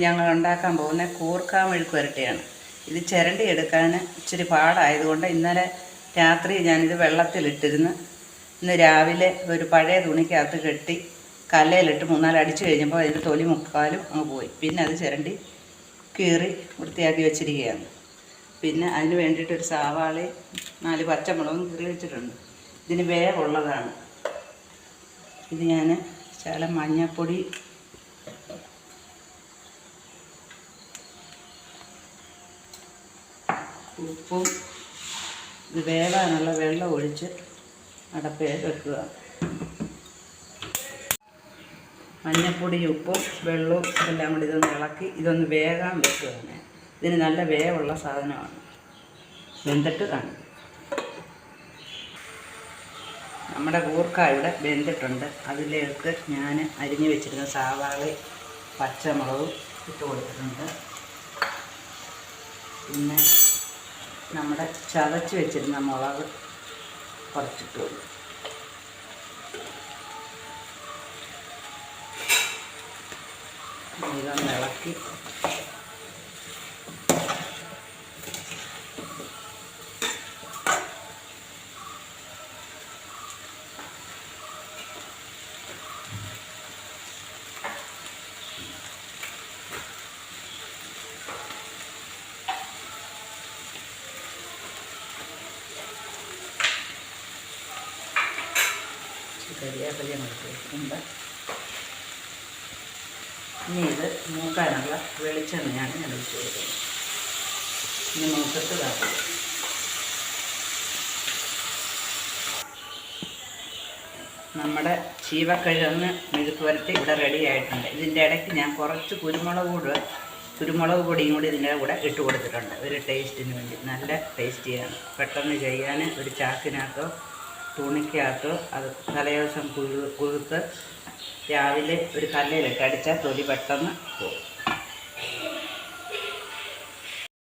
ഞങ്ങൾ ഉണ്ടാക്കാൻ പോകുന്ന കൂർക്ക മെഴുക്ക് പുരട്ടിയാണ്. ഇത് ചിരണ്ടി എടുക്കാൻ ഇച്ചിരി പാടായതുകൊണ്ട് ഇന്നലെ രാത്രി ഞാനിത് വെള്ളത്തിലിട്ടിരുന്ന് ഇന്ന് രാവിലെ ഒരു പഴയ തുണിക്കകത്ത് കെട്ടി കല്ലയിലിട്ട് 3-4 അടിച്ചു കഴിഞ്ഞപ്പോൾ അതിൻ്റെ തൊലി മുക്കാലും അങ്ങ് പോയി. പിന്നെ അത് ചിരണ്ടി കീറി വൃത്തിയാക്കി വെച്ചിരിക്കുകയാണ്. പിന്നെ അതിന് വേണ്ടിയിട്ടൊരു സവാളയും 4 പച്ചമുളകും കീറി വെച്ചിട്ടുണ്ട്. ഇതിന് വേവുള്ളതാണ്. ഇത് ഞാൻ ശകലം മഞ്ഞൾപ്പൊടി, ഉപ്പും ഇത് വേവാനുള്ള വെള്ളം ഒഴിച്ച് അടപ്പയിൽ വെക്കുക. മഞ്ഞൾപ്പൊടി, ഉപ്പും വെള്ളവും എല്ലാം കൂടി ഇതൊന്ന് ഇളക്കി ഇതൊന്ന് വേകാൻ വെക്കുകയാണ്. ഇതിന് നല്ല വേവുള്ള സാധനമാണ്. വെന്തിട്ട് കാണും. നമ്മുടെ കൂർക്ക ഇവിടെ വെന്തിട്ടുണ്ട്. അതിലേക്ക് ഞാൻ അരിഞ്ഞു വെച്ചിരുന്ന സവാളയും പച്ചമുളകും ഇട്ട് കൊടുത്തിട്ടുണ്ട്. പിന്നെ നമ്മുടെ ചതച്ച് വെച്ചിരുന്ന മുളക് കുറച്ചിട്ട് കൊടുക്കും. ഇതൊന്ന് ഇളക്കി കരിയാപ്പലി വെച്ചിട്ടുണ്ട്. ഇനി ഇത് മൂക്കാനുള്ള വെളിച്ചെണ്ണയാണ് ഞാൻ ഒഴിച്ച് കൊടുക്കുന്നത്. ഇനി മൂക്കത്ത് കാട്ടും. നമ്മുടെ ചീവക്കിഴങ്ങ് മെഴുക്ക് പുരട്ടി ഇവിടെ റെഡി ആയിട്ടുണ്ട്. ഇതിൻ്റെ ഇടയ്ക്ക് ഞാൻ കുറച്ച് കുരുമുളക് പൊടിയും കൂടി ഇതിൻ്റെ കൂടെ ഇട്ട് കൊടുത്തിട്ടുണ്ട്. ഒരു ടേസ്റ്റിന് വേണ്ടി. നല്ല ടേസ്റ്റിയാണ്. പെട്ടെന്ന് ചെയ്യാൻ ഒരു ചാക്കിനകത്തോ തുണിക്കകത്തോ അത് തലേദിവസം കുതിർത്ത് രാവിലെ ഒരു കല്ലയിലിട്ട് അടിച്ചാൽ തൊലി പെട്ടെന്ന് പോകും.